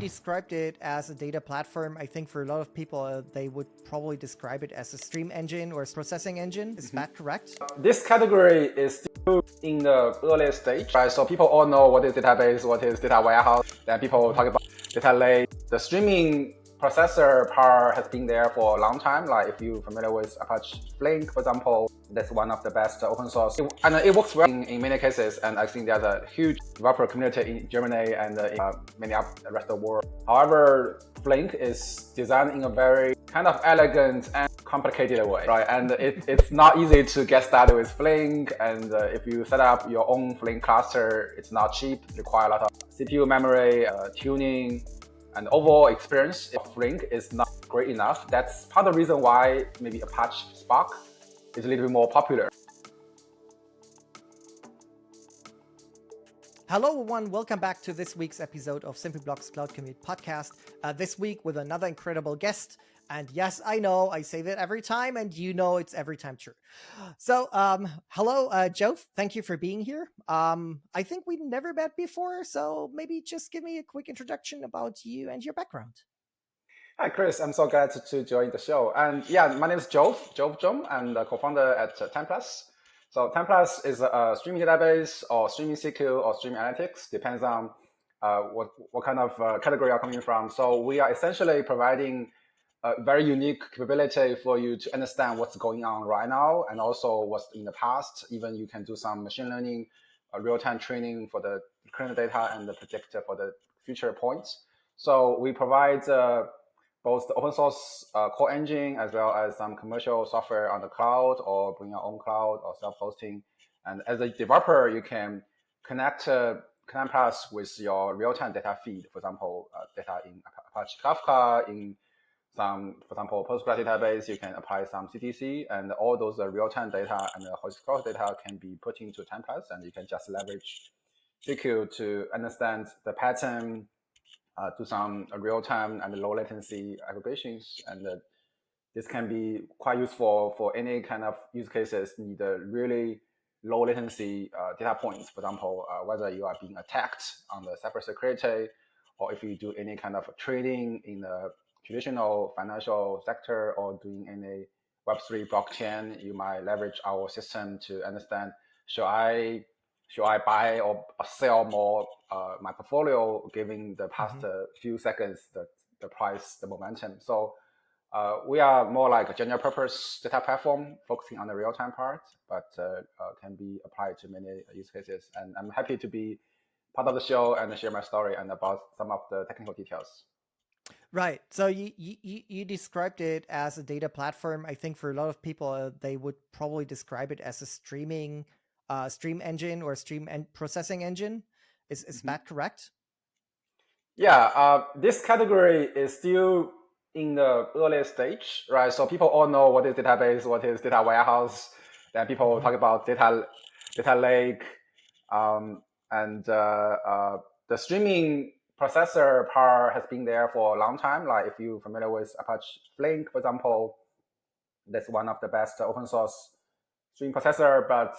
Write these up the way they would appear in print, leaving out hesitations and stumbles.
described it as a data platform. I think for a lot of people, they would probably describe it as a stream engine or a processing engine. Is that correct? This category is still in the early stage, right? So people all know what is database, what is data warehouse. Then people talk about data lake. The streaming processor part has been there for a long time. Like if you're familiar with Apache Flink, for example, that's one of the best open source. And it works well in many cases. And I think there's a huge developer community in Germany and in many of the rest of the world. However, Flink is designed in a very kind of elegant and complicated way, right? And it's not easy to get started with Flink. And if you set up your own Flink cluster, it's not cheap, require a lot of CPU memory, tuning, and overall experience of Flink is not great enough. That's part of the reason why maybe Apache Spark is a little bit more popular. Hello everyone, welcome back to this week's episode of Simplyblock's Cloud Commute podcast. This week with another incredible guest. And yes, I know, I say that every time, and you know it's every time true. So, hello, Jove. Thank you for being here. I think we never met before, so maybe just give me a quick introduction about you and your background. Hi, Chris. I'm so glad to join the show. And yeah, my name is Jove Zhong. I'm the co-founder at Timeplus. So Timeplus is a streaming database or streaming SQL or streaming analytics, depends on what kind of category you're coming from. So we are essentially providing a very unique capability for you to understand what's going on right now and also what's in the past. Even you can do some machine learning, real-time training for the current data and the predictor for the future points. So we provide both the open source core engine as well as some commercial software on the cloud or bring your own cloud or self-hosting. And as a developer, you can connect Timeplus with your real-time data feed, for example, data in Apache Kafka, in some, for example, Postgres database, you can apply some CTC, and all those real-time data and historical data can be put into Timeplus, and you can just leverage SQL to understand the pattern, do some real-time and low latency aggregations, and this can be quite useful for any kind of use cases need a really low latency data points. For example, whether you are being attacked on the cybersecurity, or if you do any kind of trading in the traditional financial sector or doing any Web3 blockchain, you might leverage our system to understand, should I buy or sell more my portfolio given the past few seconds, the price, the momentum. So we are more like a general purpose data platform focusing on the real-time part, but can be applied to many use cases. And I'm happy to be part of the show and share my story and about some of the technical details. Right. So you described it as a data platform. I think for a lot of people, they would probably describe it as a stream engine or stream processing engine. Is that correct? Yeah, this category is still in the early stage, right? So people all know what is database, what is data warehouse. Then people talk about data lake, and the streaming processor part has been there for a long time. Like if you're familiar with Apache Flink, for example, that's one of the best open source stream processor, but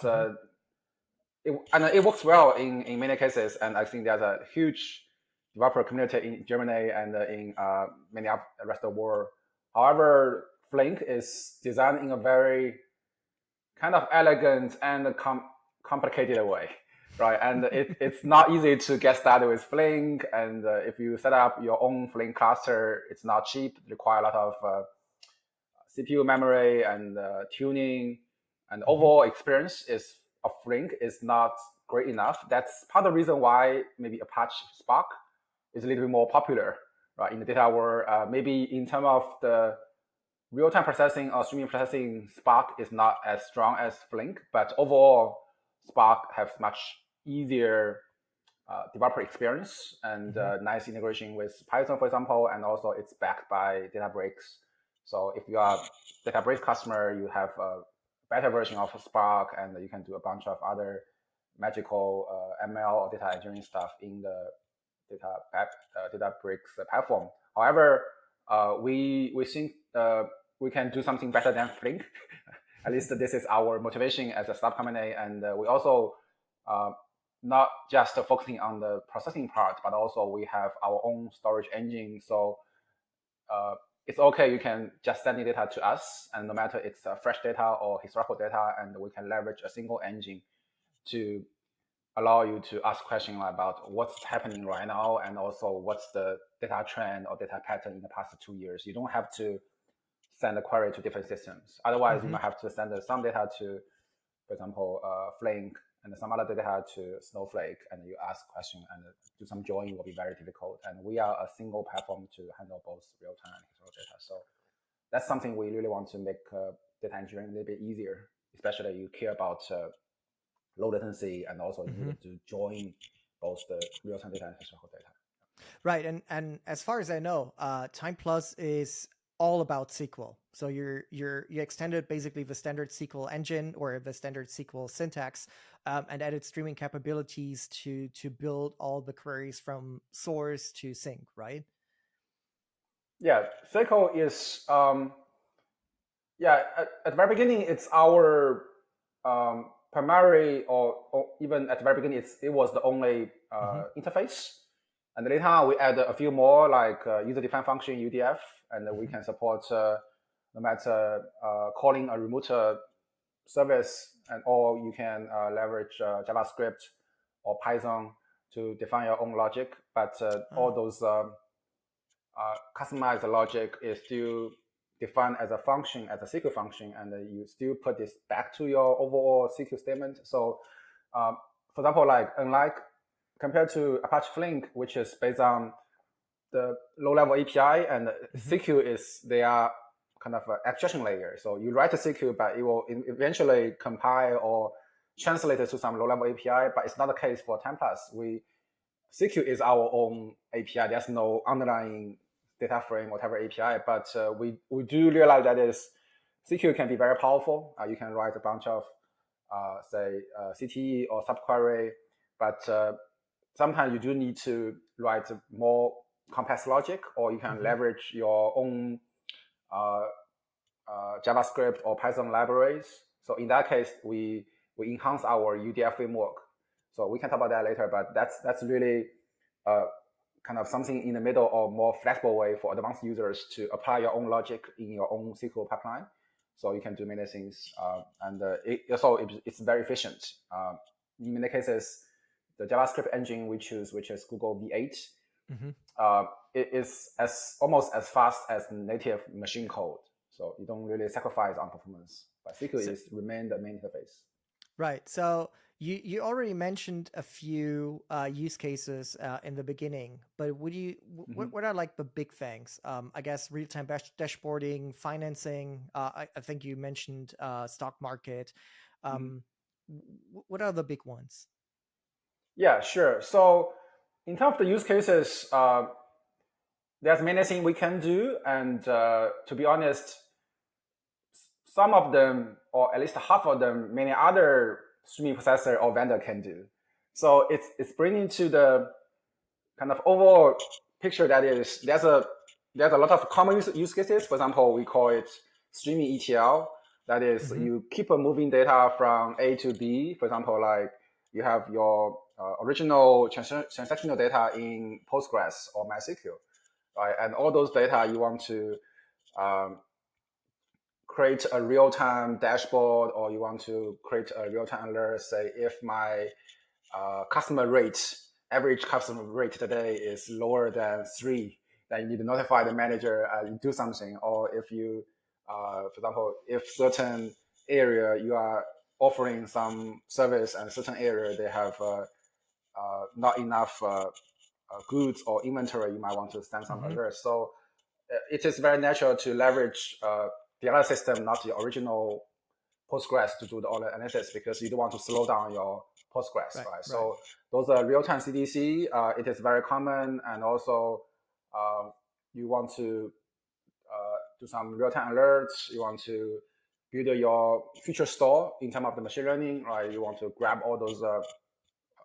it works well in many cases. And I think there's a huge developer community in Germany and in many of the rest of the world. However, Flink is designed in a very kind of elegant and complicated way. Right, and it's not easy to get started with Flink. And if you set up your own Flink cluster, it's not cheap. It require a lot of CPU memory and tuning, and overall experience of Flink is not great enough. That's part of the reason why maybe Apache Spark is a little bit more popular, right, in the data world. Maybe in terms of the real-time processing or streaming processing, Spark is not as strong as Flink, but overall, Spark has much easier developer experience and nice integration with Python, for example, and also it's backed by Databricks. So if you are a Databricks customer, you have a better version of Spark, and you can do a bunch of other magical ML or data engineering stuff in the Databricks platform. However, we think we can do something better than Flink. At least this is our motivation as a startup company, and we also not just focusing on the processing part, but also we have our own storage engine. So it's okay. You can just send the data to us, and no matter it's fresh data or historical data, and we can leverage a single engine to allow you to ask questions about what's happening right now, and also what's the data trend or data pattern in the past 2 years. You don't have to send a query to different systems. Otherwise, you might have to send some data to, for example, Flink, and some other data to Snowflake, and you ask questions and do some join will be very difficult. And we are a single platform to handle both real-time and historical data. So that's something we really want to make data engineering a little bit easier, especially you care about low latency and also need to join both the real-time data and historical data. Right, and as far as I know, Timeplus is all about SQL. So you extended basically the standard SQL engine or the standard SQL syntax, and added streaming capabilities to build all the queries from source to sink, right? Yeah, SQL is at the very beginning it's our primary, or even at the very beginning it was the only interface. And later on, we add a few more like user-defined function UDF, and we can support no matter calling a remote service, and or you can leverage JavaScript or Python to define your own logic. But all those customized logic is still defined as a function, as a SQL function, and you still put this back to your overall SQL statement. So, for example, like unlike compared to Apache Flink, which is based on the low-level API, and SQL is they are kind of an abstraction layer. So you write a SQL, but it will eventually compile or translate it to some low-level API. But it's not the case for Timeplus. SQL is our own API. There's no underlying data frame, whatever API. But we do realize that SQL can be very powerful. You can write a bunch of say CTE or subquery, but sometimes you do need to write more complex logic, or you can leverage your own JavaScript or Python libraries. So in that case, we enhance our UDF framework. So we can talk about that later, but that's really kind of something in the middle or more flexible way for advanced users to apply your own logic in your own SQL pipeline. So you can do many things, and it's very efficient. In many cases, the JavaScript engine we choose, which is Google V8, it is almost as fast as native machine code. So you don't really sacrifice on performance. But SQL remain the main interface. Right. So you already mentioned a few use cases in the beginning, but what are like the big things? I guess real-time dashboarding, financing. I think you mentioned stock market. What are the big ones? Yeah, sure. So in terms of the use cases, there's many things we can do. And to be honest, some of them, or at least half of them, many other streaming processor or vendor can do. So it's bringing to the kind of overall picture that is, there's a lot of common use cases. For example, we call it streaming ETL. That is, you keep moving data from A to B. For example, like you have your original transactional data in Postgres or MySQL, right? And all those data you want to create a real-time dashboard, or you want to create a real-time alert. Say if my average customer rate today is lower than 3, then you need to notify the manager and do something. Or if you, for example, if certain area you are offering some service and certain area they have not enough goods or inventory, you might want to send some alerts. So it is very natural to leverage the other system, not the original Postgres, to do all the analysis, because you don't want to slow down your Postgres, right? So those are real-time CDC. It is very common, and also you want to do some real-time alerts. You want to build your future store in terms of the machine learning, right? You want to grab all those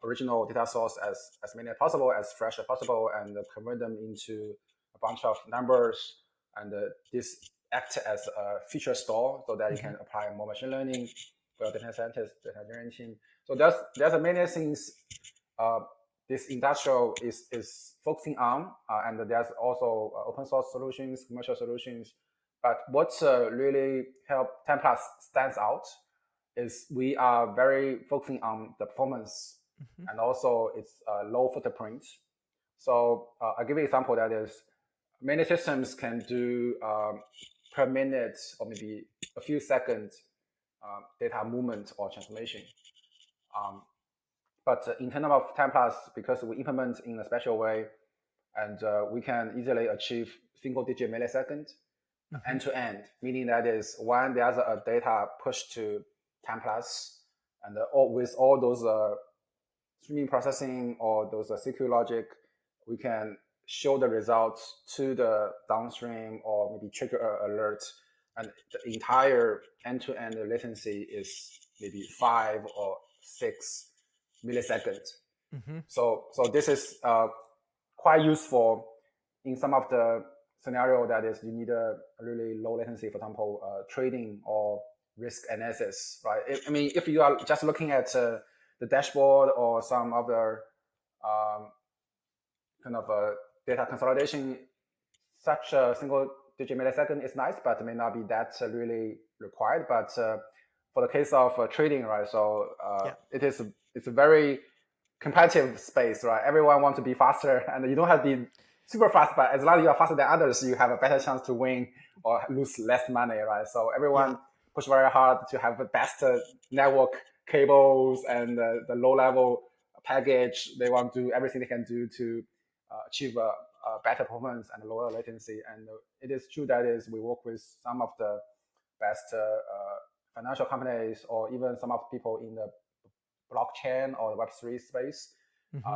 original data source as many as possible, as fresh as possible, and convert them into a bunch of numbers, and this act as a feature store so that you can apply more machine learning for your data scientist, data engineering team. So there's many things this industrial is focusing on, and there's also open source solutions, commercial solutions. But what really help Timeplus stands out is we are very focusing on the performance, and also it's low footprint. So I'll give you an example that is many systems can do per minute or maybe a few seconds data movement or transformation. But in terms of Timeplus, because we implement in a special way, and we can easily achieve single-digit millisecond end-to-end, meaning that is when there's a data pushed to Timeplus, and with all those streaming processing or those CQ logic, we can show the results to the downstream or maybe trigger an alert, and the entire end-to-end latency is maybe 5 or 6 milliseconds. So this is quite useful in some of the scenario that is you need a really low latency, for example, trading or risk analysis, right? I mean, if you are just looking at the dashboard or some other kind of data consolidation, such a single-digit millisecond is nice, but may not be that really required. But for the case of trading, right? So it's a very competitive space, right? Everyone wants to be faster, and you don't have to be super fast, but as long as you are faster than others, you have a better chance to win or lose less money, right? So everyone push very hard to have the best network cables and the low-level package. They want to do everything they can do to achieve a better performance and lower latency. And it is true that is we work with some of the best financial companies or even some of the people in the blockchain or the Web3 space.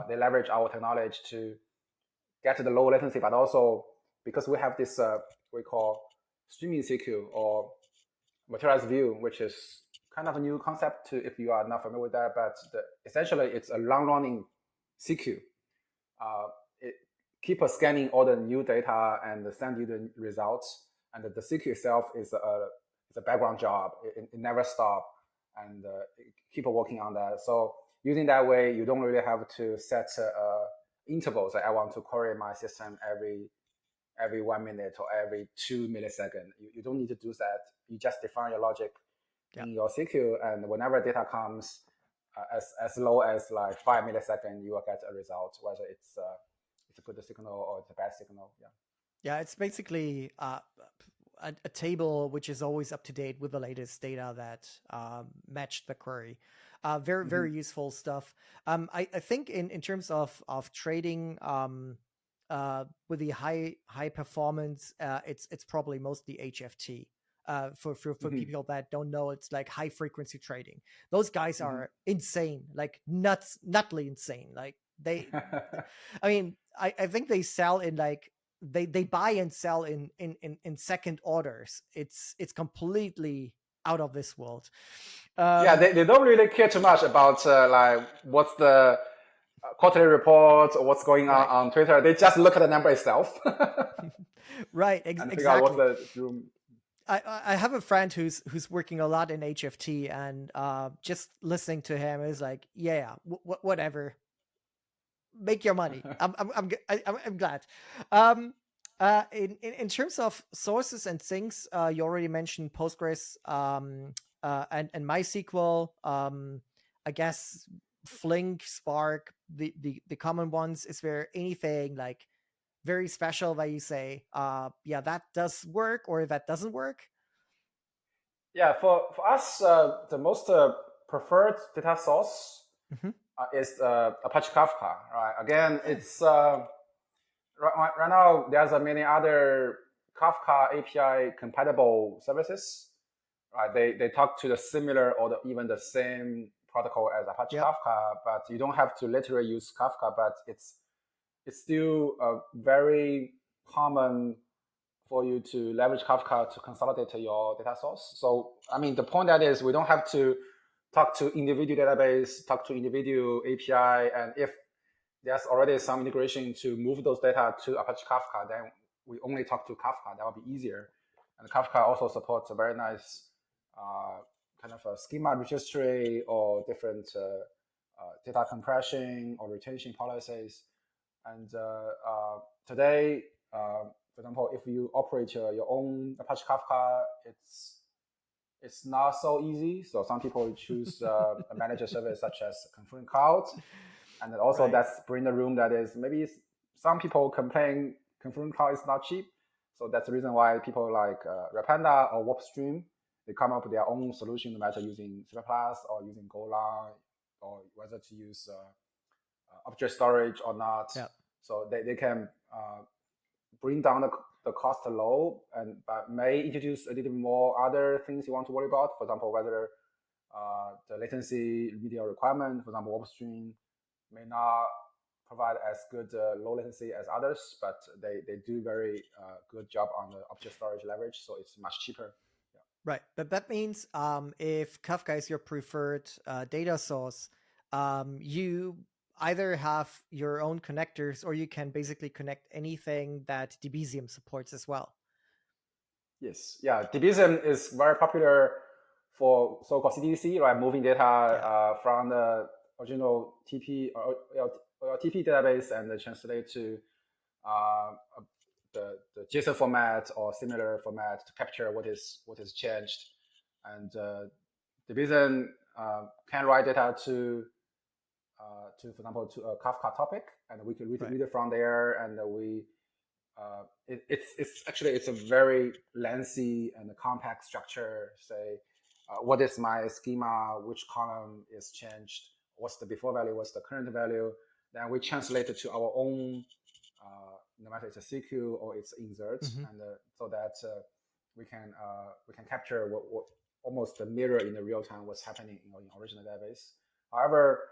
They leverage our technology to get to the low latency, but also because we have this we call streaming CQ or materialized view, which is kind of a new concept to if you are not familiar with that, but essentially it's a long-running CQ. It keep scanning all the new data and send you the results, and the CQ itself is a background job. It never stops, and keep working on that. So using that way, you don't really have to set intervals. Like I want to query my system every 1 minute or every 2 milliseconds. You don't need to do that. You just define your logic in your CQ, and whenever data comes as low as like 5 milliseconds, you will get a result, whether it's a good signal or it's a bad signal. Yeah, it's basically a table which is always up to date with the latest data that matched the query. Very useful stuff. I think in terms of trading with the high performance, it's probably mostly HFT. For people that don't know, it's like high frequency trading. Those guys are insane, like nutly insane. Like they, I mean, I think they sell in like they buy and sell in second orders. It's completely out of this world. They don't really care too much about like what's the quarterly report or what's going on Twitter. They just look at the number itself. Right, and exactly. figure out what's the room. I have a friend who's working a lot in HFT, and just listening to him is like, whatever, make your money. I'm glad. In terms of sources and things, you already mentioned Postgres and MySQL. I guess Flink, Spark, the common ones. Is there anything like very special that you say, that does work or that doesn't work? Yeah, for us, the most preferred data source is Apache Kafka, right? Again, it's right now there's many other Kafka API compatible services, right? They talk to the similar or even the same protocol as Apache Kafka, but you don't have to literally use Kafka, but it's still very common for you to leverage Kafka to consolidate your data source. So, I mean, the point that is we don't have to talk to individual database, talk to individual API, and if there's already some integration to move those data to Apache Kafka, then we only talk to Kafka. That will be easier. And Kafka also supports a very nice kind of a schema registry or different data compression or retention policies. And today, for example, if you operate your own Apache Kafka, it's not so easy. So some people choose a manager service such as Confluent Cloud, and then also that's bring the room that is maybe some people complain Confluent Cloud is not cheap. So that's the reason why people like Rapanda or WarpStream, they come up with their own solution, no matter using Simplyblock or using Golang, or whether to use object storage or not. Yeah. So they can bring down the cost low, but may introduce a little more other things you want to worry about. For example, whether the latency remedial requirement, for example, WarpStream may not provide as good low latency as others, but they do very good job on the object storage leverage, so it's much cheaper. Yeah. Right, but that means if Kafka is your preferred data source, you either have your own connectors or you can basically connect anything that Debezium supports as well. Yes, yeah, Debezium is very popular for so-called CDC, right? Moving data from the original TP or TP database and translate to the JSON format or similar format to capture what is changed. And Debezium can write data to for example, to a Kafka topic, and we can read it from there, and it's a very lengthy and compact structure. Say, what is my schema? Which column is changed? What's the before value? What's the current value? Then we translate it to our own, no matter it's a CQ or it's insert, and so that we can capture what almost the mirror in the real time what's happening in original database. However,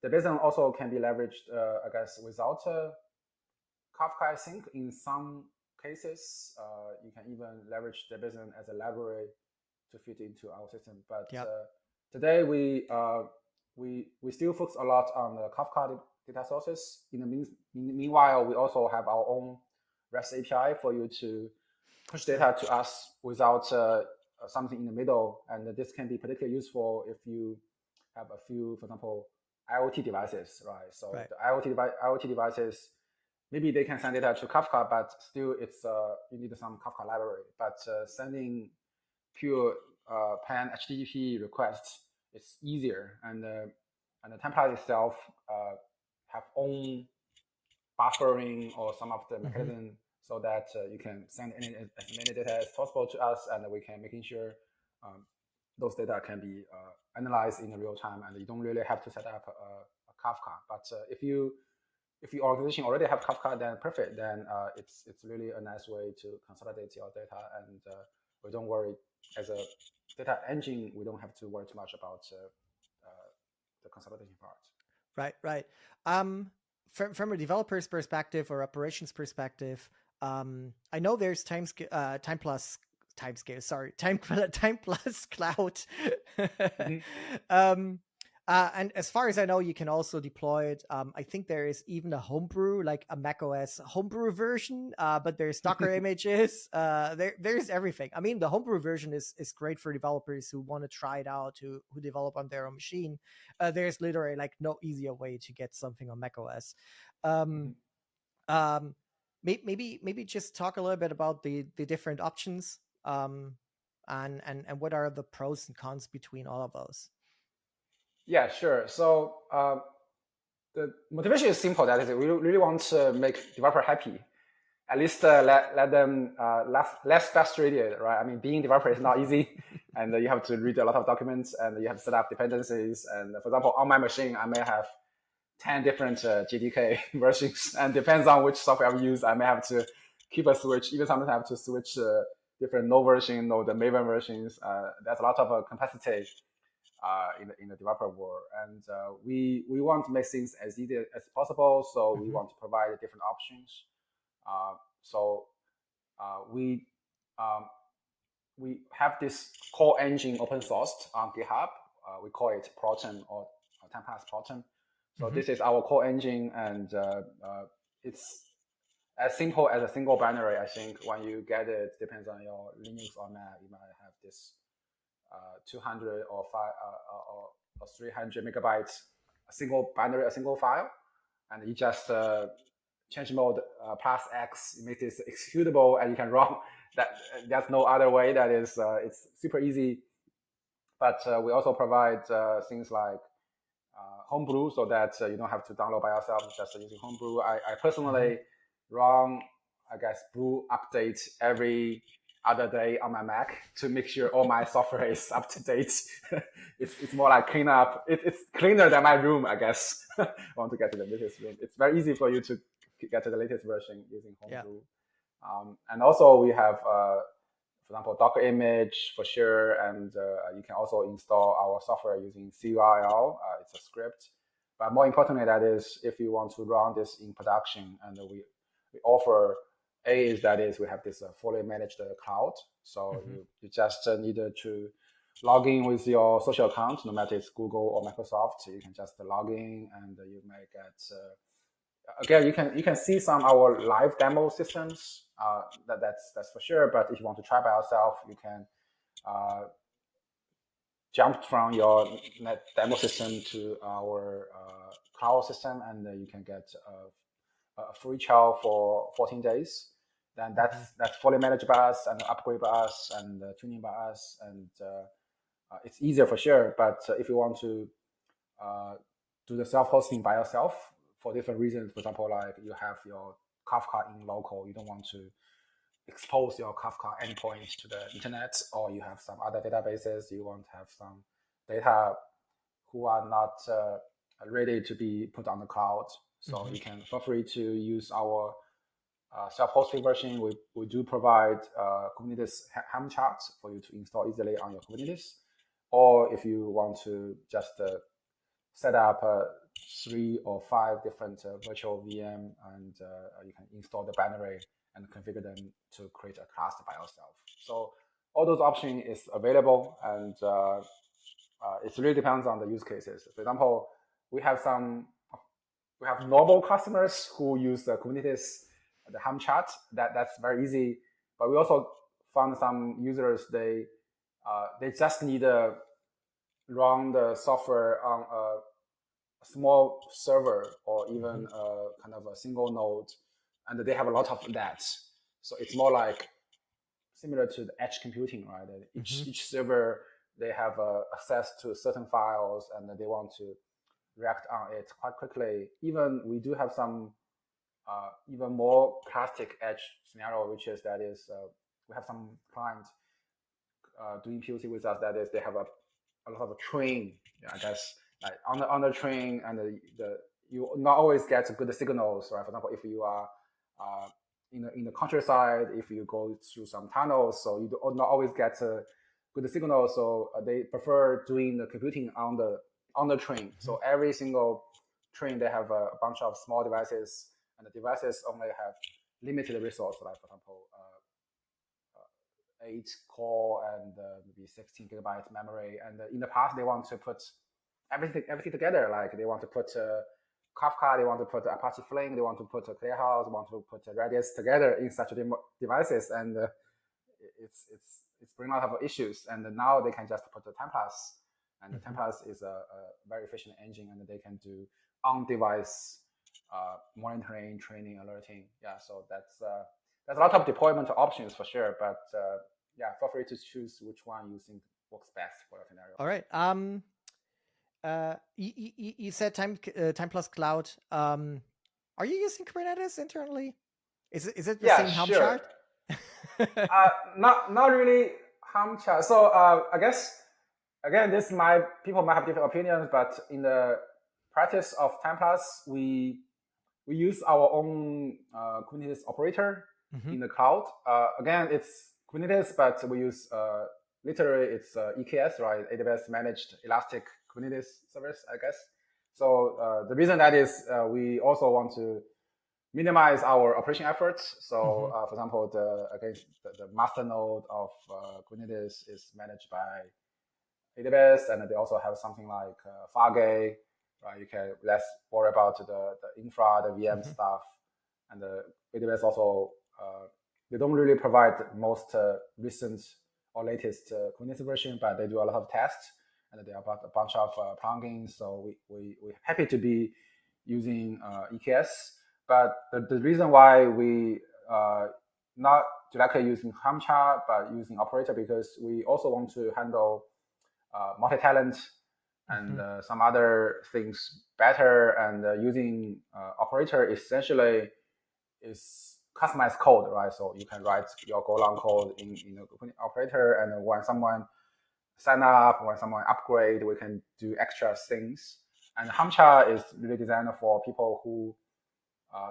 the Debezium also can be leveraged, I guess, without Kafka. I think in some cases, you can even leverage the Debezium as a library to fit into our system. But today we still focus a lot on the Kafka data sources. In the meanwhile, we also have our own REST API for you to push data to us without something in the middle. And this can be particularly useful if you have a few, for example, IoT devices, right? So the IoT devices, maybe they can send data to Kafka, but still it's you need some Kafka library. But sending pure pan HTTP requests, it's easier, and the template itself have own buffering or some of the mechanism so that you can send as many data as possible to us, and we can making sure those data can be analyzed in real time, and you don't really have to set up a Kafka. But if your organization already have Kafka, then perfect. Then it's really a nice way to consolidate your data, and we don't worry as a data engine. We don't have to worry too much about the consolidation part. Right. From a developer's perspective or operations perspective, I know there's Timeplus Cloud. And as far as I know, you can also deploy it. I think there is even a homebrew, like a macOS homebrew version, but there's Docker images. There's everything. I mean, the homebrew version is great for developers who want to try it out, who develop on their own machine. There's literally like no easier way to get something on macOS. Maybe just talk a little bit about the different options, and what are the pros and cons between all of those. Yeah, sure. So the motivation is simple. That is, we really want to make developer happy. At least let them less frustrated, right? I mean, being a developer is not easy, and you have to read a lot of documents, and you have to set up dependencies. And for example, on my machine, I may have 10 different JDK versions, and depends on which software I use, I may have to keep a switch. Even sometimes I have to switch different Node version or the Maven versions. There's a lot of complexity in the developer world, and we want to make things as easy as possible. So we want to provide different options. We have this core engine open sourced on GitHub. We call it Proton or Timeplus Proton. So this is our core engine, and it's as simple as a single binary. I think when you get it, depends on your Linux or Mac, you might have this 200 or 300 megabytes a single binary, a single file, and you just change mode plus X, make this executable, and you can run. That's no other way. That is, it's super easy. But we also provide things like Homebrew, so that you don't have to download by yourself, just using Homebrew. I personally run, I guess, brew update every other day on my Mac to make sure all my software is up to date. It's more like clean up. It's cleaner than my room, I guess. I want to get to the latest room. It's very easy for you to get to the latest version using Homebrew. And also we have, for example, Docker image for sure, and you can also install our software using curl. It's a script. But more importantly, that is, if you want to run this in production, and we offer we have this fully managed cloud. So you just need to log in with your social account, no matter it's Google or Microsoft. You can just log in, and you may get. Again, you can see some of our live demo systems. That's for sure. But if you want to try by yourself, you can jump from your net demo system to our cloud system, and you can get a free trial for 14 days. Then that's fully managed by us and upgrade by us and tuning by us, and it's easier for sure. But if you want to do the self-hosting by yourself for different reasons, for example, like you have your Kafka in local, you don't want to expose your Kafka endpoint to the internet, or you have some other databases, you want to have some data who are not ready to be put on the cloud. So you can feel free to use our self-hosting version. We do provide Kubernetes Helm charts for you to install easily on your Kubernetes. Or if you want to just set up 3 or 5 different virtual VM, and you can install the binary and configure them to create a cluster by yourself. So all those options is available, and it really depends on the use cases. For example, we have normal customers who use the Kubernetes, the Helm chart. That's very easy. But we also found some users, they just need to run the software on a small server, or even kind of a single node, and they have a lot of that. So it's more like similar to the edge computing, right? Each server, they have access to certain files, and they want to react on it quite quickly. Even we do have some even more classic edge scenario, which is we have some clients doing POC with us. That is, they have a lot of a train. I guess like on the train, and you not always get good signals, right? For example, if you are in the countryside, if you go through some tunnels, so you do not always get good signal. So they prefer doing the computing on the train. So every single train, they have a bunch of small devices, and the devices only have limited resource, like for example 8 core and maybe 16 gigabyte memory. And in the past, they want to put everything together. Like they want to put Kafka, they want to put Apache Flink, they want to put ClearHouse, they want to put Redis together in such devices, and it's bringing a lot of issues. And now they can just put the Timeplus, and the Timeplus is a very efficient engine, and they can do on-device monitoring, training, alerting. Yeah, so that's there's a lot of deployment options for sure, but yeah, feel free to choose which one you think works best for your scenario. All right. You said Timeplus Cloud. Are you using Kubernetes internally? Is it the same Helm chart? Not really Helm chart. So I guess again, people might have different opinions, but in the practice of Timeplus, we use our own Kubernetes operator in the cloud. Again, it's Kubernetes, but we use literally it's EKS, right? AWS managed Elastic Kubernetes service, I guess. So the reason that is we also want to minimize our operation efforts. So for example, the master node of Kubernetes is managed by AWS, and they also have something like Fargate, right? You can less worry about the infra, the VM stuff, and the AWS also they don't really provide most recent or latest Kubernetes version, but they do a lot of tests. and there are a bunch of plugins. So we're happy to be using EKS. But the reason why we not directly using Hamcha but using operator, because we also want to handle multi-talent and some other things better. And using operator essentially is customized code, right? So you can write your Golang code in a operator, and when someone sign up, when someone upgrade, we can do extra things. And Hamcha is really designed for people who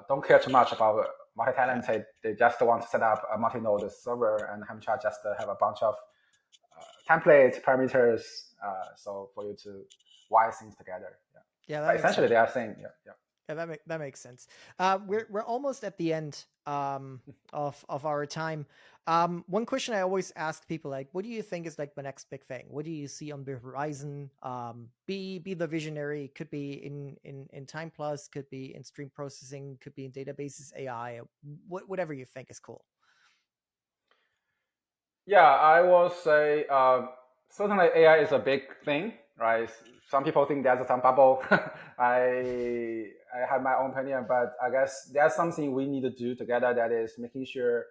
don't care too much about multi-tenant. They just want to set up a multi-node server, and Hamcha just have a bunch of template parameters, so for you to wire things together. But essentially, they are saying, Yeah, that makes sense. We're almost at the end of our time. One question I always ask people, like, what do you think is like the next big thing? What do you see on the horizon? Be the visionary. Could be in Timeplus, could be in stream processing, could be in databases, AI, whatever you think is cool. Yeah, I will say certainly AI is a big thing, right? Some people think there's some bubble. I have my own opinion, but I guess there's something we need to do together, that is making sure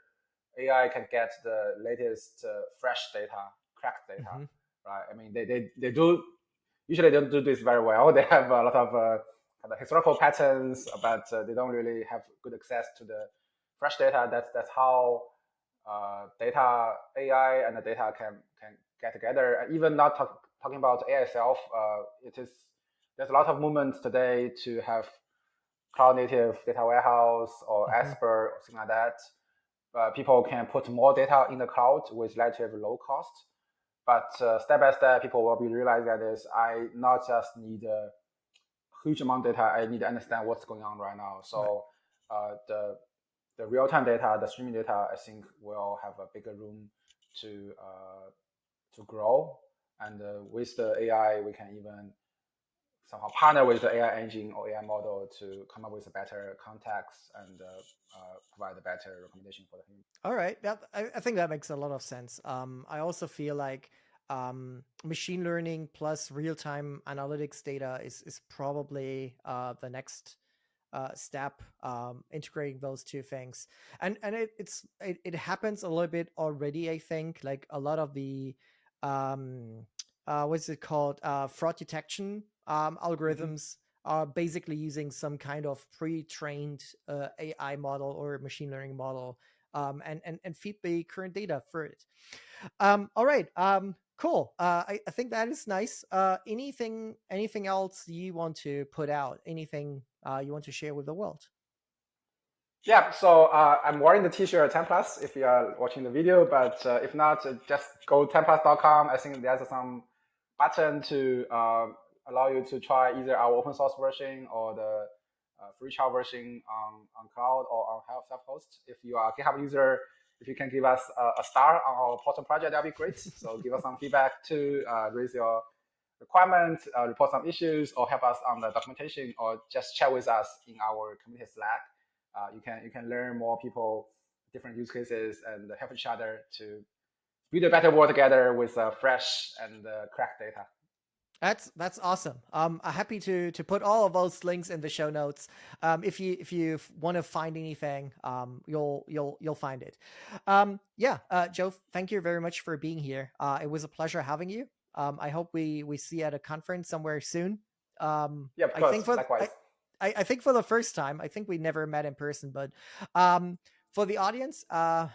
AI can get the latest fresh data, cracked data, right? I mean, they do usually don't do this very well. They have a lot of kind of historical patterns, but they don't really have good access to the fresh data. That's how data AI and the data can get together. And even not talking about AI itself, there's a lot of movement today to have cloud native data warehouse or Asper or something like that. People can put more data in the cloud with relatively low cost. But step by step, people will be realizing that I not just need a huge amount of data, I need to understand what's going on right now. So the real-time data, the streaming data, I think will have a bigger room to grow. And with the AI, we can even somehow partner with the AI engine or AI model to come up with a better context and provide a better recommendation for the human. All right, I think that makes a lot of sense. I also feel like machine learning plus real-time analytics data is probably the next step, integrating those two things. And it happens a little bit already, I think. Like a lot of the what's it called, fraud detection algorithms are basically using some kind of pre-trained AI model or machine learning model, and feed the current data for it. All right. Cool. I think that is nice. Anything else you want to put out? Anything you want to share with the world? Yeah, so I'm wearing the t-shirt Timeplus if you are watching the video, but if not, just go timeplus.com. I think there's some button to allow you to try either our open source version or the free trial version on cloud or on self-host. If you are a GitHub user, if you can give us a star on our portal project, that'd be great. So give us some feedback to raise your requirements, report some issues, or help us on the documentation, or just chat with us in our community Slack. You can learn more people, different use cases, and help each other to build a better world together with fresh and cracked data. That's awesome. I'm happy to put all of those links in the show notes. If you want to find anything, you'll find it. Joe, thank you very much for being here. It was a pleasure having you. I hope we see you at a conference somewhere soon. Yeah, of course. Likewise. I think for the first time, I think we never met in person, but for the audience,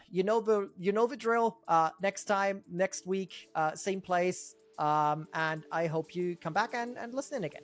you know the drill. Next week, same place. And I hope you come back and listen in again.